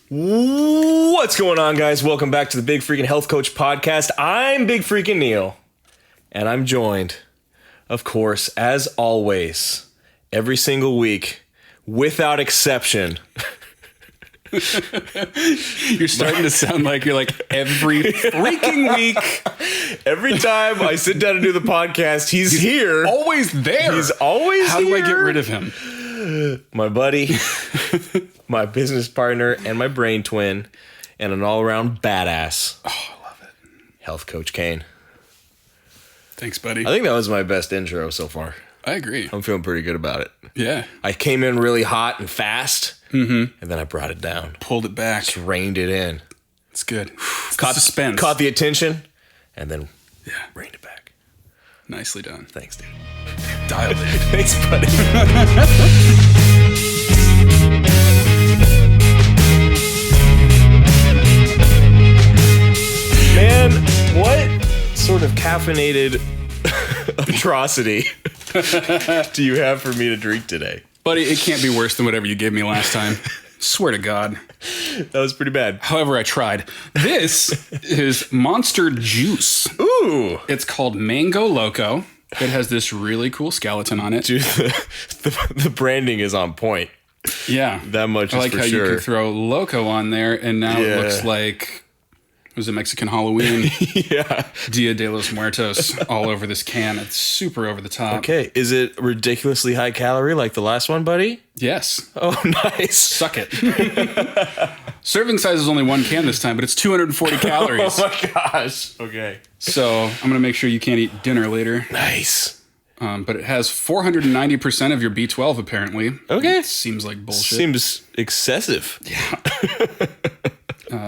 What's going on, guys? Welcome back to the Big Freakin' Health Coach Podcast. I'm Big Freakin' Neil, and I'm joined, of course, as always, every single week, without exception. You're starting to sound like you're like every freaking week. Every time I sit down to do the podcast, he's here. Always there. He's always How here. do I get rid of him? My buddy, my business partner, and my brain twin, and an all-around badass. Oh, I love it. Health Coach Kane. Thanks, buddy. I think that was my best intro so far. I agree. I'm feeling pretty good about it. Yeah. I came in really hot and fast, and then I brought it down. Pulled it back. Just reined it in. It's good. It's the suspense. Caught the attention, and then reined it back. Nicely done. Thanks, dude. Dialed it. Thanks, buddy. Man, what sort of caffeinated atrocity do you have for me to drink today? Buddy, it can't be worse than whatever you gave me last time. Swear to God. That was pretty bad. However, I tried. This is Monster Juice. Ooh. It's called Mango Loco. It has this really cool skeleton on it. Dude, the branding is on point. Yeah. That much I is like for how sure. you can throw Loco on there, and now it looks like, was it Mexican Halloween? Yeah. Dia de los Muertos all over this can. It's super over the top. Okay. Is it ridiculously high calorie like the last one, buddy? Yes. Oh, nice. Suck it. Serving size is only one can this time, but it's 240 calories. Oh my gosh. Okay. So I'm going to make sure you can't eat dinner later. Nice. But it has 490% of your B12, apparently. Okay. It seems like bullshit. Seems excessive. Yeah.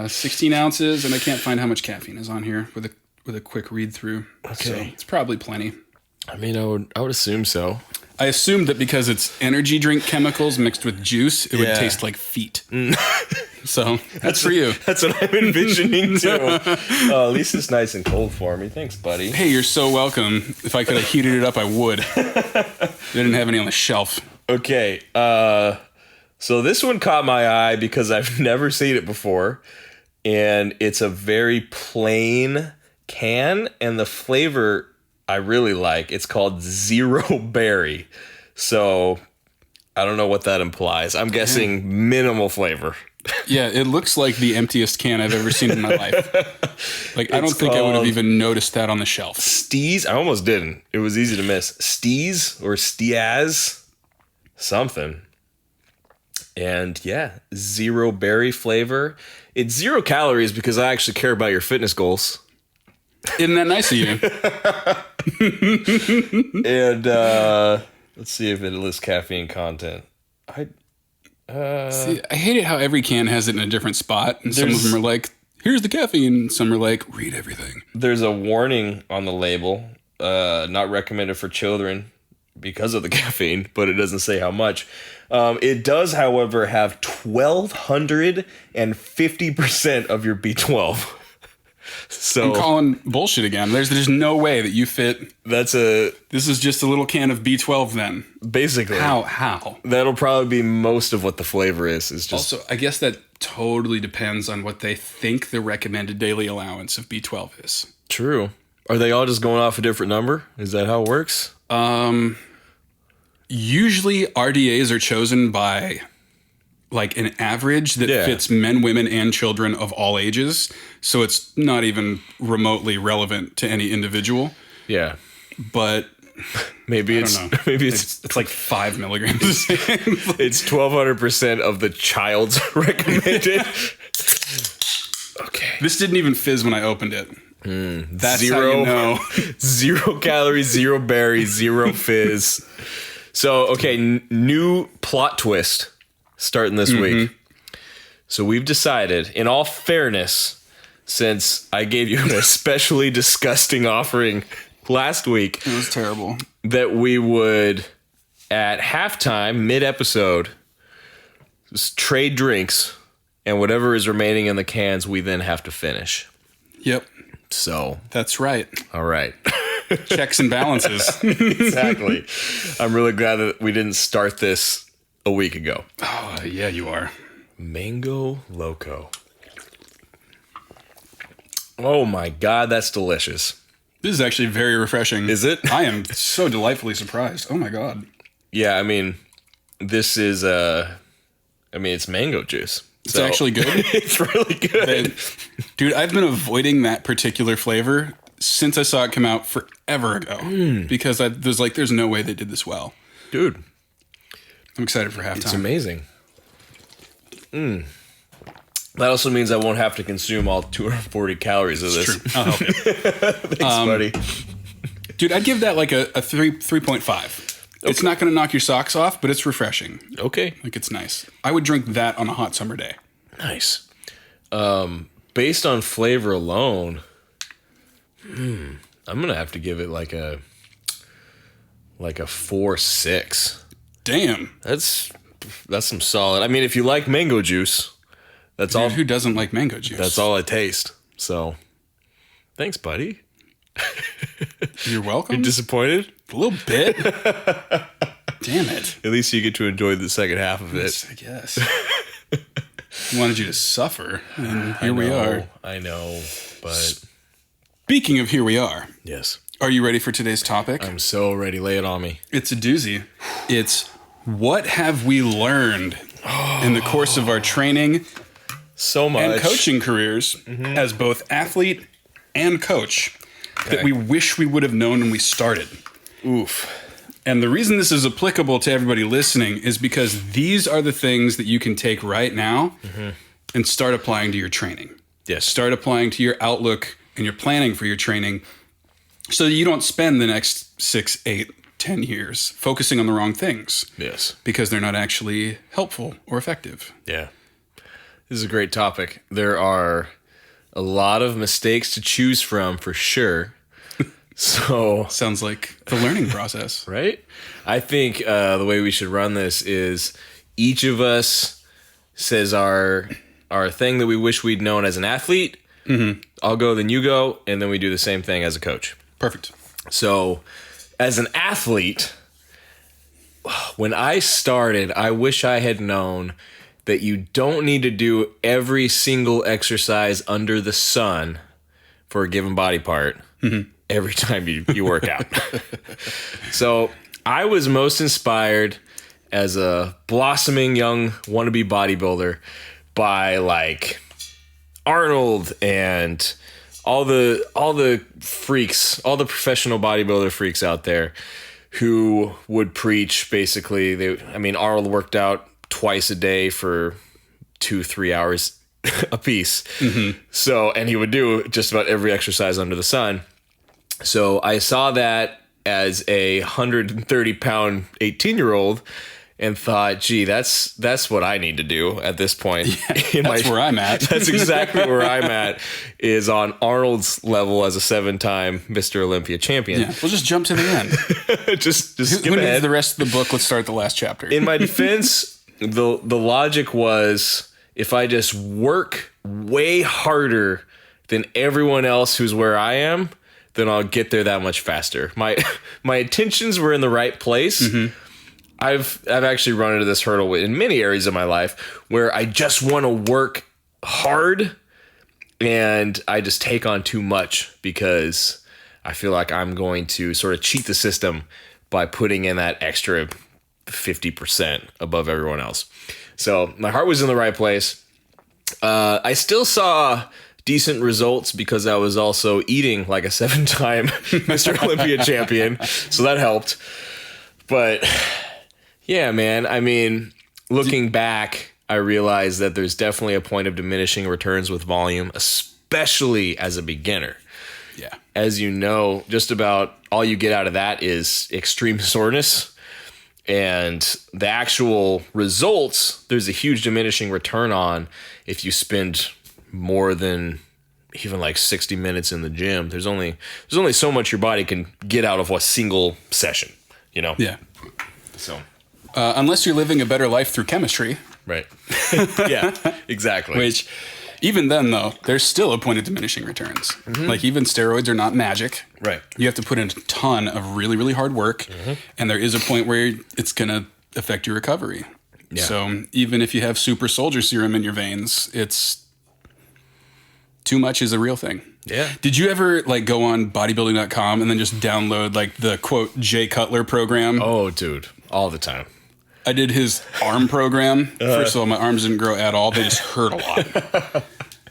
16 ounces, and I can't find how much caffeine is on here with a quick read through. Okay. So it's probably plenty. I mean, I would assume so. I assumed that because it's energy drink chemicals mixed with juice, it would taste like feet. So that's for you. That's what I'm envisioning too. At least it's nice and cold for me. Thanks, buddy. Hey, you're so welcome. If I could have heated it up, I would. They didn't have any on the shelf. Okay. So this one caught my eye because I've never seen it before. And it's a very plain can. And the flavor I really like. It's called Zero Berry. So I don't know what that implies. I'm guessing minimal flavor. Yeah, it looks like the emptiest can I've ever seen in my life. Like, I don't think I would have even noticed that on the shelf. Steez? I almost didn't. It was easy to miss. Steez or Stiaz? Something. And yeah, zero berry flavor. It's 0 calories because I actually care about your fitness goals. Isn't that nice of you? And let's see if it lists caffeine content. See, I hate it how every can has it in a different spot. And some of them are like, here's the caffeine. Some are like, read everything. There's a warning on the label. Not recommended for children because of the caffeine, but it doesn't say how much. It does, however, have 1,250% of your B12. So I'm calling bullshit again. There's no way that you fit. This is just a little can of B12 then. Basically. How? That'll probably be most of what the flavor is. Just Also, I guess that totally depends on what they think the recommended daily allowance of B12 is. True. Are they all just going off a different number? Is that how it works? Usually RDAs are chosen by like an average that fits men, women, and children of all ages. So it's not even remotely relevant to any individual. Yeah. But maybe it's like 5 milligrams. It's 1,200% of the child's recommended. Okay. This didn't even fizz when I opened it. That's zero, how you know. 0 calories, 0 berry, 0 fizz. So, okay, new plot twist starting this week. So we've decided, in all fairness, since I gave you an especially disgusting offering last week. It was terrible. That we would, at halftime, mid-episode, just trade drinks, and whatever is remaining in the cans, we then have to finish. Yep. So. That's right. All right. Checks and balances. Exactly. I'm really glad that we didn't start this a a week ago. Oh, yeah, you are. Mango Loco. Oh my God, that's delicious. This is actually very refreshing. Is it? I am so delightfully surprised. Oh my God. Yeah, I mean, this is, it's mango juice. It's actually good. It's really good. Dude, I've been avoiding that particular flavor since I saw it come out forever ago. Because I was like, there's no way they did this well. Dude. I'm excited for halftime. It's amazing. That also means I won't have to consume all 240 calories of this. True. I'll help you. Thanks, buddy. Dude, I'd give that like a 3.5. Okay. It's not going to knock your socks off, but it's refreshing. Okay. Like, it's nice. I would drink that on a hot summer day. Nice. Based on flavor alone, I'm going to have to give it like a 4.6. Damn. That's some solid. I mean, if you like mango juice, that's all. Who doesn't like mango juice? That's all I taste. So, thanks, buddy. You're welcome. You're disappointed? A little bit. Damn it. At least you get to enjoy the second half of it. I guess. I wanted you to suffer, and here we are. I know, but... Speaking of here we are. Yes. Are you ready for today's topic? I'm so ready. Lay it on me. It's a doozy. It's what have we learned in the course of our training so much and coaching careers as both athlete and coach that we wish we would have known when we started. Oof. And the reason this is applicable to everybody listening is because these are the things that you can take right now and start applying to your training. Yes. Start applying to your outlook and your planning for your training so that you don't spend the next 6, 8, 10 years focusing on the wrong things. Yes. Because they're not actually helpful or effective. Yeah. This is a great topic. There are a lot of mistakes to choose from for sure. So sounds like the learning process. Right? I think the way we should run this is each of us says our thing that we wish we'd known as an athlete. I'll go, then you go, and then we do the same thing as a coach. Perfect. So as an athlete, when I started, I wish I had known that you don't need to do every single exercise under the sun for a given body part every time you work out. So I was most inspired as a blossoming young wannabe bodybuilder by like Arnold and all the freaks, all the professional bodybuilder freaks out there who would preach basically. Arnold worked out twice a day for 2-3 hours a piece. So, and he would do just about every exercise under the sun. So I saw that as a 130-pound 18-year-old and thought, gee, that's what I need to do at this point. Yeah, that's where I'm at. That's exactly where I'm at, is on Arnold's level as a 7-time Mr. Olympia champion. Yeah, we'll just jump to the end. just skip Who needs ahead. the rest of the book? Let's start the last chapter. In my defense, the logic was if I just work way harder than everyone else who's where I am, then I'll get there that much faster. My intentions were in the right place. I've actually run into this hurdle in many areas of my life where I just want to work hard and I just take on too much because I feel like I'm going to sort of cheat the system by putting in that extra 50% above everyone else. So my heart was in the right place. I still saw decent results because I was also eating like a 7-time Mr. Olympia champion. So that helped. But yeah, man, I mean, looking back, I realized that there's definitely a point of diminishing returns with volume, especially as a beginner. Yeah. As you know, just about all you get out of that is extreme soreness. And the actual results, there's a huge diminishing return on if you spend more than even like 60 minutes in the gym. There's only so much your body can get out of a single session, you know? Yeah. So, unless you're living a better life through chemistry. right. Yeah, exactly. Which, even then, though, there's still a point of diminishing returns. Like, even steroids are not magic. Right. You have to put in a ton of really, really hard work. And there is a point where it's going to affect your recovery. Yeah. So even if you have super soldier serum in your veins, it's too much is a real thing. Yeah. Did you ever like go on bodybuilding.com and then just download like the quote Jay Cutler program? Oh, dude, all the time. I did his arm program. First of all, my arms didn't grow at all. They just hurt a lot.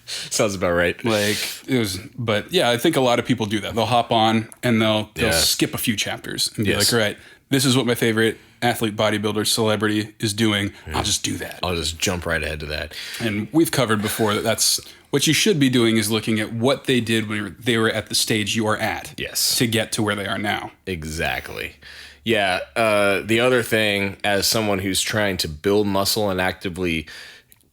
Sounds about right. Like it was, but yeah, I think a lot of people do that. They'll hop on and they'll skip a few chapters and be like, all right, this is what my favorite athlete, bodybuilder, celebrity is doing. I'll just do that. I'll just jump right ahead to that. And we've covered before that that's what you should be doing is looking at what they did when they were at the stage you are at. Yes. To get to where they are now. Exactly. Yeah. The other thing, as someone who's trying to build muscle and actively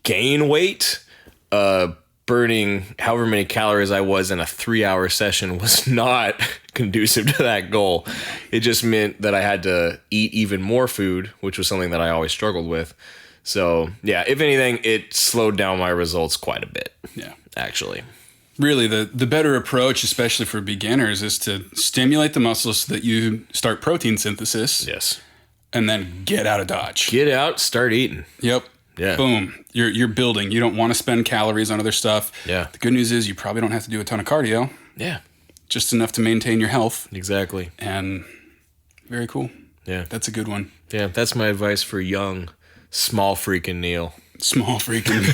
gain weight, burning however many calories I was in a 3-hour session was not conducive to that goal. It just meant that I had to eat even more food, which was something that I always struggled with. So, yeah, if anything, it slowed down my results quite a bit. Yeah. Actually. Really, the better approach, especially for beginners, is to stimulate the muscles so that you start protein synthesis. Yes. And then get out of Dodge. Get out, start eating. Yep. Yeah. Boom. You're building. You don't want to spend calories on other stuff. Yeah. The good news is you probably don't have to do a ton of cardio. Yeah. Just enough to maintain your health. Exactly. And very cool. Yeah. That's a good one. Yeah, that's my advice for young, small freaking Neil. Small freaking.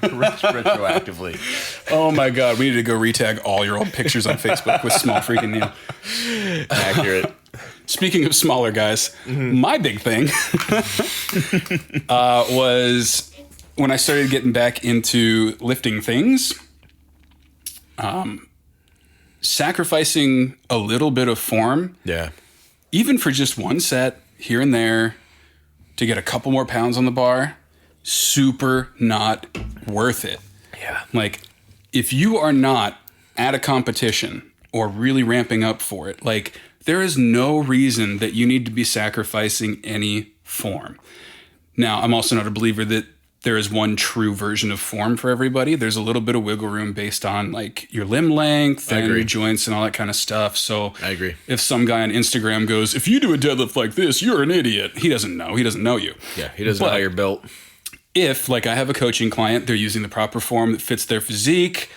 Retroactively. Oh my God. We need to go retag all your old pictures on Facebook with small freaking Neil. Accurate. Speaking of smaller guys, my big thing was when I started getting back into lifting things, sacrificing a little bit of form, Yeah. even for just one set here and there to get a couple more pounds on the bar, super not worth it. Yeah. Like, if you are not at a competition or really ramping up for it, like, there is no reason that you need to be sacrificing any form. Now, I'm also not a believer that there is one true version of form for everybody. There's a little bit of wiggle room based on like your limb length and your joints and all that kind of stuff. So I agree. If some guy on Instagram goes, if you do a deadlift like this, you're an idiot. He doesn't know. He doesn't know you. Yeah, he doesn't know how you're built. If, like I have a coaching client, they're using the proper form that fits their physique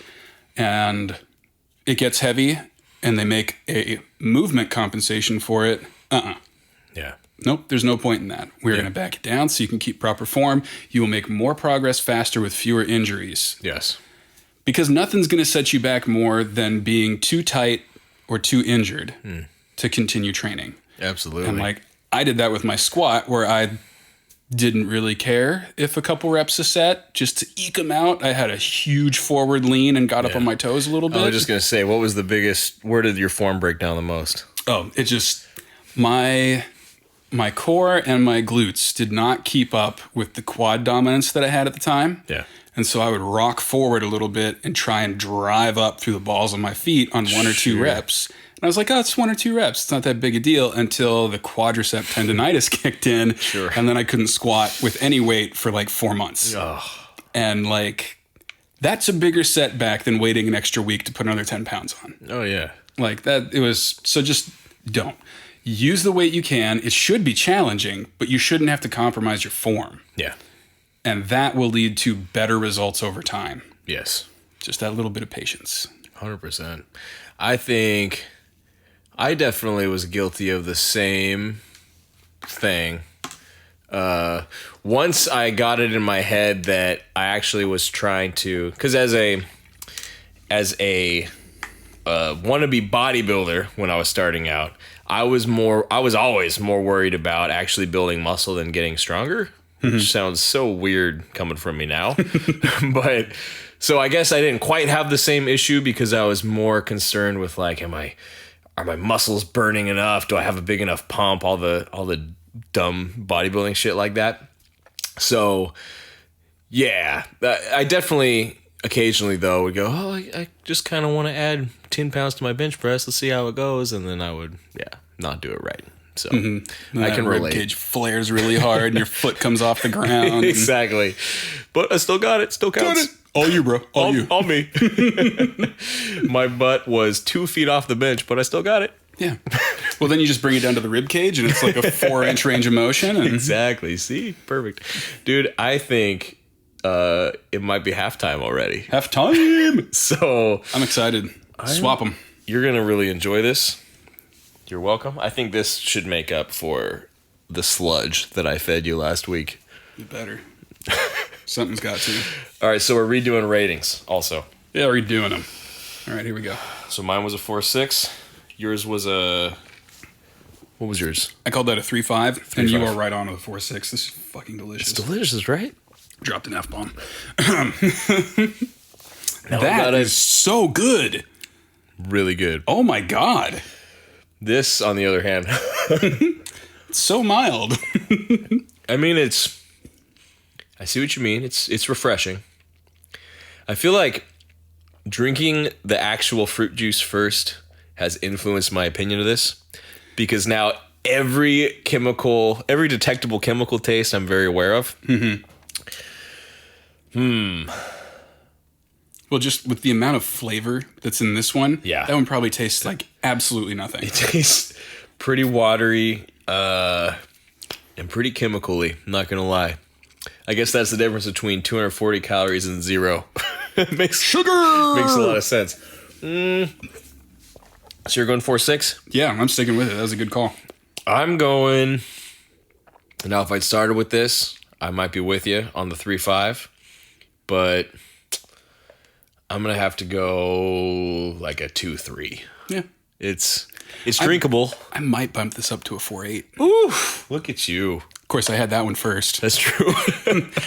and it gets heavy and they make a movement compensation for it, Yeah. Nope, there's no point in that. We're going to back it down so you can keep proper form. You will make more progress faster with fewer injuries. Yes. Because nothing's going to set you back more than being too tight or too injured to continue training. Absolutely. And like, I did that with my squat where I didn't really care if a couple reps a set, just to eke them out. I had a huge forward lean and got up on my toes a little bit. I was just going to say, what was the biggest, where did your form break down the most? Oh, it just, my core and my glutes did not keep up with the quad dominance that I had at the time. Yeah. And so I would rock forward a little bit and try and drive up through the balls of my feet on 1 or 2 reps. And I was like, oh, it's 1 or 2 reps. It's not that big a deal until the quadricep tendonitis kicked in. Sure. And then I couldn't squat with any weight for like 4 months. Oh. And like, that's a bigger setback than waiting an extra week to put another 10 pounds on. Oh, yeah. Like that, it was, so just don't. Use the weight you can. It should be challenging, but you shouldn't have to compromise your form. Yeah. And that will lead to better results over time. Yes. Just that little bit of patience. 100%. I think I definitely was guilty of the same thing. Once I got it in my head that I actually was trying to, because as a wannabe bodybuilder when I was starting out, I was always more worried about actually building muscle than getting stronger, which sounds so weird coming from me now. But so I guess I didn't quite have the same issue because I was more concerned with like, are my muscles burning enough? Do I have a big enough pump? All the dumb bodybuilding shit like that. So yeah, I definitely occasionally though would go, I just kind of want to add 10 pounds to my bench press. Let's see how it goes. And then I would, not do it right. So I can relate. Cage flares really hard and your foot comes off the ground. Exactly. But I still got it. Still counts. All you, bro. All you. All me. My butt was 2 feet off the bench, but I still got it. Yeah. Well, then you just bring it down to the rib cage, and it's like a 4-inch range of motion. And Exactly. See? Perfect. Dude, I think it might be halftime already. Halftime! So I'm excited. Swap them. you're going to really enjoy this. You're welcome. I think this should make up for the sludge that I fed you last week. You better. Something's got to. All right, so we're redoing ratings also. Yeah, we're doing them. All right, here we go. So mine was a 4.6. Yours was a... What was yours? I called that a 3.5, and you are right on with a 4.6. This is fucking delicious. It's delicious, right? Dropped an F-bomb. Now That is so good. really good. Oh my God. This, on the other hand, It's so mild. I mean, I see what you mean. It's refreshing. I feel like drinking the actual fruit juice first has influenced my opinion of this, because now every detectable chemical taste I'm very aware of. Well, just with the amount of flavor that's in this one, Yeah. that one probably tastes like absolutely nothing. It tastes pretty watery and pretty chemically, not gonna lie. I guess that's the difference between 240 calories and 0. It makes Sugar! Makes a lot of sense. So you're going 4.6? Yeah, I'm sticking with it. That was a good call. I'm going... Now, if I'd started with this, I might be with you on the 3.5. But I'm going to have to go like a 2.3. Yeah. It's drinkable. I might bump this up to a 4.8. Ooh, look at you. Of course, I had that one first. That's true.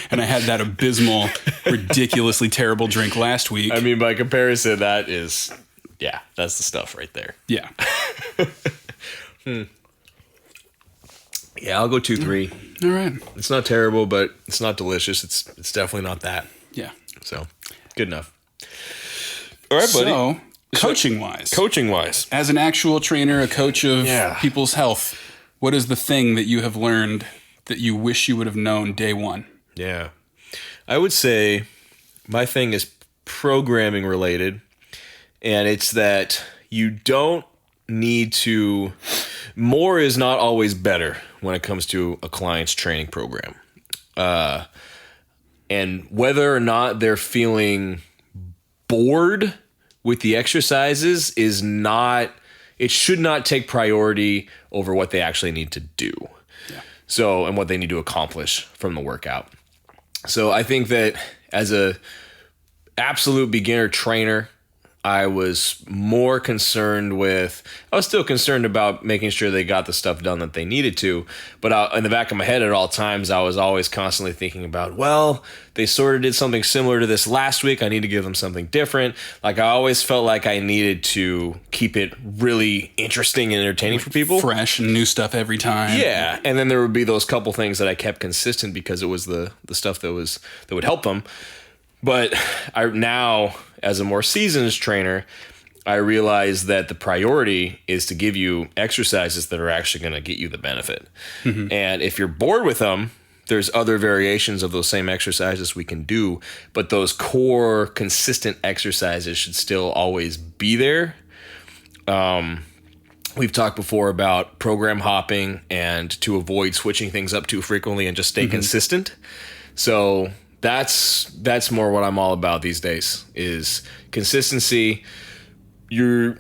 And I had that abysmal, ridiculously terrible drink last week. I mean, by comparison, that is... Yeah, that's the stuff right there. Yeah. Yeah, I'll go 2.3. All right. It's not terrible, but it's not delicious. It's definitely not that. Yeah. So, good enough. All right, buddy. So, coaching-wise. Coaching-wise. As an actual trainer, a coach of Yeah. people's health, what is the thing that you have learned that you wish you would have known day one? Yeah. I would say my thing is programming related, and it's that you don't need to... More is not always better when it comes to a client's training program. And whether or not they're feeling bored with the exercises is not... It should not take priority over what they actually need to do. Yeah. So, and what they need to accomplish from the workout. So I think that as a absolute beginner trainer, I was more concerned with, I was still concerned about making sure they got the stuff done that they needed to. But in the back of my head at all times, I was always constantly thinking about, well, they sort of did something similar to this last week. I need to give them something different. Like, I always felt like I needed to keep it really interesting and entertaining for people. Fresh and new stuff every time. Yeah. And then there would be those couple things that I kept consistent because it was the stuff that would help them. But now, as a more seasoned trainer, I realize that the priority is to give you exercises that are actually going to get you the benefit. Mm-hmm. And if you're bored with them, there's other variations of those same exercises we can do, but those core consistent exercises should still always be there. We've talked before about program hopping and to avoid switching things up too frequently and just stay consistent. So that's more what I'm all about these days is consistency. You're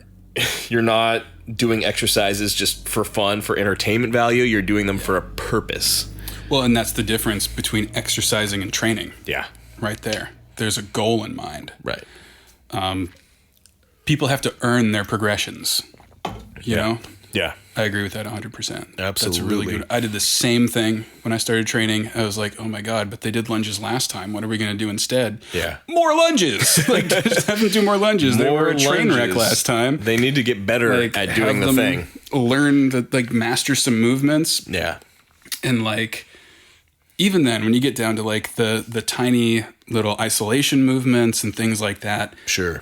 not doing exercises just for fun, for entertainment value. You're doing them for a purpose. Well, and that's the difference between exercising and training. Yeah. Right there. There's a goal in mind. Right. People have to earn their progressions. You know? Yeah. I agree with that 100%. Absolutely. That's really good. I did the same thing when I started training. I was like, oh my God, but they did lunges last time. What are we going to do instead? Yeah. More lunges. Like, just have them do more lunges. They were a train wreck last time. They need to get better at doing the thing. Learn to master some movements. Yeah. And even then, when you get down to the tiny little isolation movements and things like that. Sure.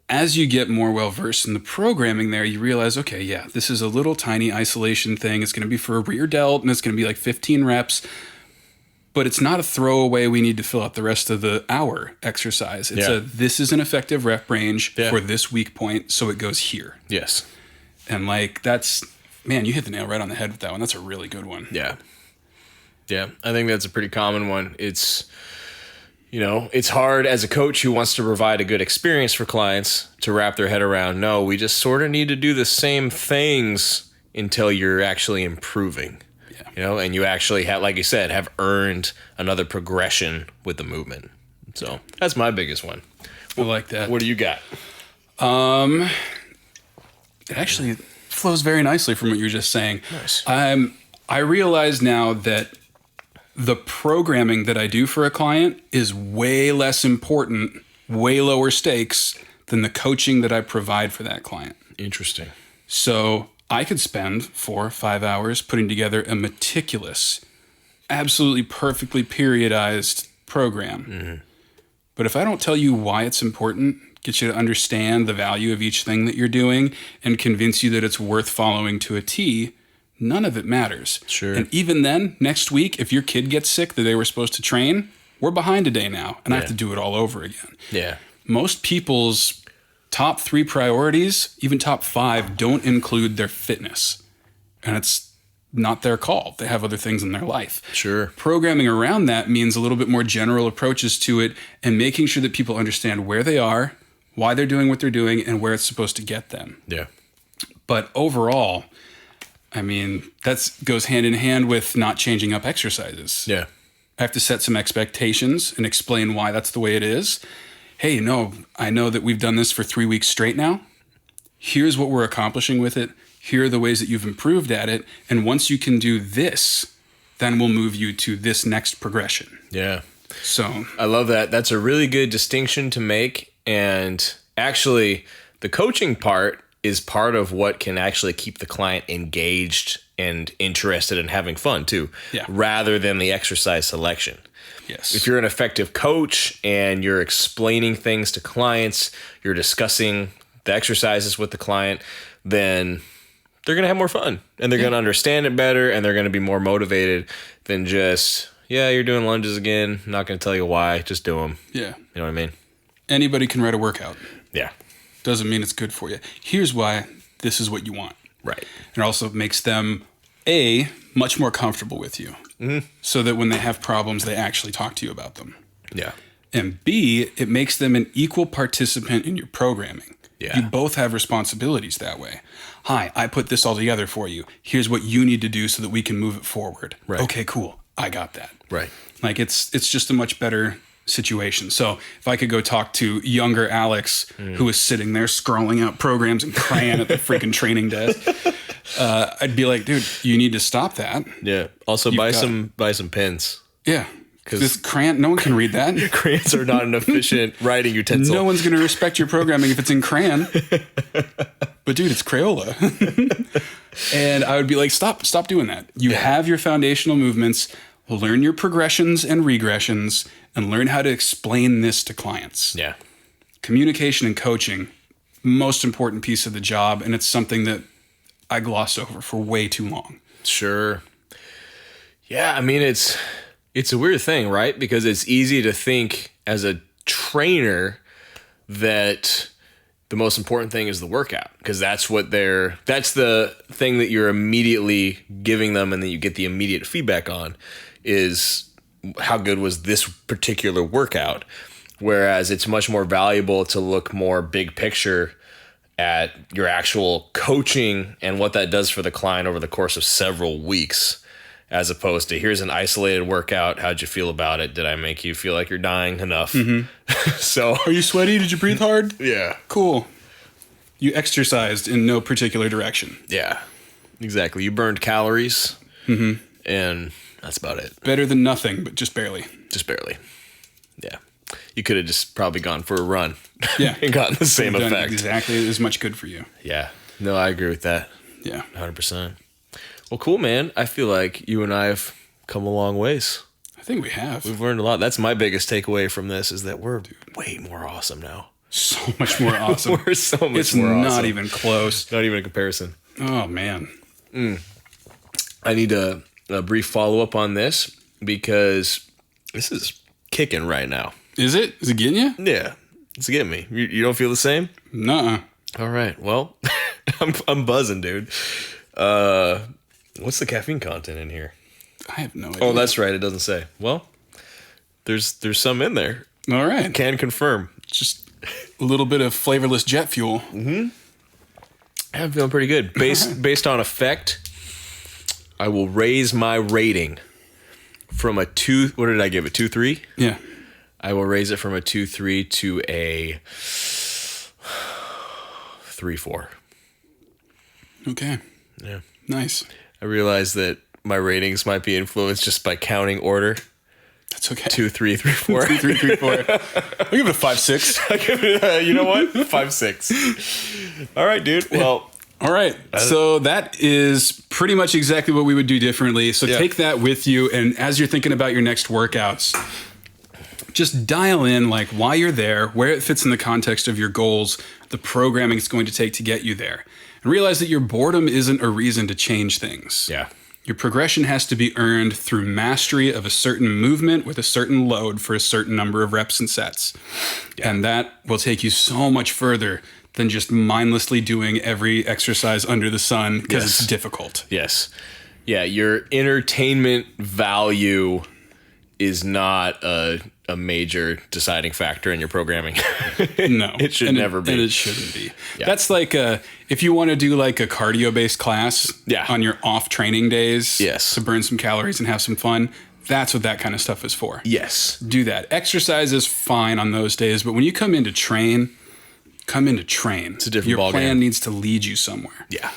As you get more well-versed in the programming there, you realize, okay, yeah, this is a little tiny isolation thing. It's going to be for a rear delt, and it's going to be 15 reps. But it's not a throwaway we need to fill out the rest of the hour exercise. It's this is an effective rep range for this weak point, so it goes here. Yes. And that's Man, you hit the nail right on the head with that one. That's a really good one. Yeah. Yeah. I think that's a pretty common one. It's, it's hard as a coach who wants to provide a good experience for clients to wrap their head around. No, we just sort of need to do the same things until you're actually improving. Yeah. And you actually have, like you said, have earned another progression with the movement. So that's my biggest one. I like that. What do you got? It actually flows very nicely from what you were just saying. Nice. I realize now that the programming that I do for a client is way less important, way lower stakes than the coaching that I provide for that client. Interesting. So I could spend 4 or 5 hours putting together a meticulous, absolutely perfectly periodized program. Mm-hmm. But if I don't tell you why it's important, get you to understand the value of each thing that you're doing, and convince you that it's worth following to a T, none of it matters. Sure. And even then, next week, if your kid gets sick that they were supposed to train, we're behind a day now, and I have to do it all over again. Yeah. Most people's top 3 priorities, even top 5, don't include their fitness. And it's not their call. They have other things in their life. Sure. Programming around that means a little bit more general approaches to it and making sure that people understand where they are, why they're doing what they're doing, and where it's supposed to get them. Yeah. But overall, I mean, that goes hand in hand with not changing up exercises. Yeah. I have to set some expectations and explain why that's the way it is. Hey, no, I know that we've done this for 3 weeks straight now. Here's what we're accomplishing with it. Here are the ways that you've improved at it. And once you can do this, then we'll move you to this next progression. Yeah. So I love that. That's a really good distinction to make. And actually, the coaching part is part of what can actually keep the client engaged and interested in having fun too, rather than the exercise selection. Yes. If you're an effective coach and you're explaining things to clients, you're discussing the exercises with the client, then they're going to have more fun and they're going to understand it better and they're going to be more motivated than just, you're doing lunges again. I'm not going to tell you why. Just do them. Yeah. You know what I mean? Anybody can write a workout. Yeah. Doesn't mean it's good for you. Here's why this is what you want. Right. It also makes them, A, much more comfortable with you. Mm-hmm. So that when they have problems, they actually talk to you about them. Yeah. And B, it makes them an equal participant in your programming. Yeah. You both have responsibilities that way. Hi, I put this all together for you. Here's what you need to do so that we can move it forward. Right. Okay, cool. I got that. Right. Like it's just a much better situation. So if I could go talk to younger Alex, who was sitting there scrolling out programs and crying at the freaking training desk, I'd be like, dude, you need to stop that. Yeah. Also buy some pens. Yeah. Because this crayon, no one can read that. Your crayons are not an efficient writing utensil. No one's going to respect your programming if it's in crayon. But dude, it's Crayola. And I would be like, stop doing that. You have your foundational movements, learn your progressions and regressions, and learn how to explain this to clients. Yeah. Communication and coaching, most important piece of the job. And it's something that I glossed over for way too long. Sure. Yeah. I mean, it's a weird thing, right? Because it's easy to think as a trainer that the most important thing is the workout, because that's the thing that you're immediately giving them and that you get the immediate feedback on is how good was this particular workout. Whereas it's much more valuable to look more big picture at your actual coaching and what that does for the client over the course of several weeks, as opposed to here's an isolated workout. How'd you feel about it? Did I make you feel like you're dying enough? Mm-hmm. So, are you sweaty? Did you breathe hard? Yeah. Cool. You exercised in no particular direction. Yeah, exactly. You burned calories, and that's about it. Better than nothing, but just barely. Just barely. Yeah. You could have just probably gone for a run. Yeah. And gotten the same effect. Exactly as much good for you. Yeah. No, I agree with that. Yeah. 100%. Well, cool, man. I feel like you and I have come a long ways. I think we have. We've learned a lot. That's my biggest takeaway from this is that we're way more awesome now. So much more awesome. We're so much more awesome. It's not even close. Not even a comparison. Oh, man. I need a brief follow-up on this because this is kicking right now. Is it? Is it getting you? Yeah. It's getting me. You don't feel the same? Nuh-uh. All right. Well, I'm buzzing, dude. What's the caffeine content in here? I have no idea. Oh, that's right. It doesn't say. Well, there's some in there. All right. Can confirm. Just a little bit of flavorless jet fuel. I'm feeling pretty good. Based on effect, I will raise my rating from a 2. What did I give it? 2.3? Yeah. I will raise it from a 2.3 to a 3.4. Okay. Yeah. Nice. I realize that my ratings might be influenced just by counting order. That's okay. 2, 3, 3, 4. 2, 3, 3, 4. I'll give it a 5.6. I give it, you know what? 5.6. All right, dude. Well, all right. So that is pretty much exactly what we would do differently. So take that with you. And as you're thinking about your next workouts, just dial in like why you're there, where it fits in the context of your goals, the programming it's going to take to get you there. And realize that your boredom isn't a reason to change things. Yeah. Your progression has to be earned through mastery of a certain movement with a certain load for a certain number of reps and sets. Yeah. And that will take you so much further than just mindlessly doing every exercise under the sun because it's difficult. Yes. Yeah, your entertainment value is not a major deciding factor in your programming. No. It should never be. And it shouldn't be. Yeah. That's like if you want to do like a cardio-based class on your off training days to burn some calories and have some fun, that's what that kind of stuff is for. Yes. Do that. Exercise is fine on those days, but when you come in to train, It's a different Your ballgame. plan needs to lead you somewhere. Yeah.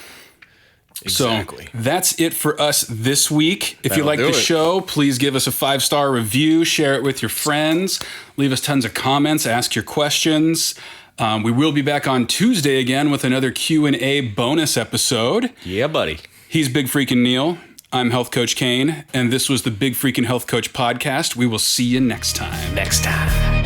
Exactly. So that's it for us this week. If you like the show, please give us a 5-star review, share it with your friends, leave us tons of comments, ask your questions. We will be back on Tuesday again with another Q&A bonus episode. Yeah, buddy. He's Big Freakin' Neil. I'm Health Coach Kane, and this was the Big Freakin' Health Coach podcast. We will see you next time. Next time.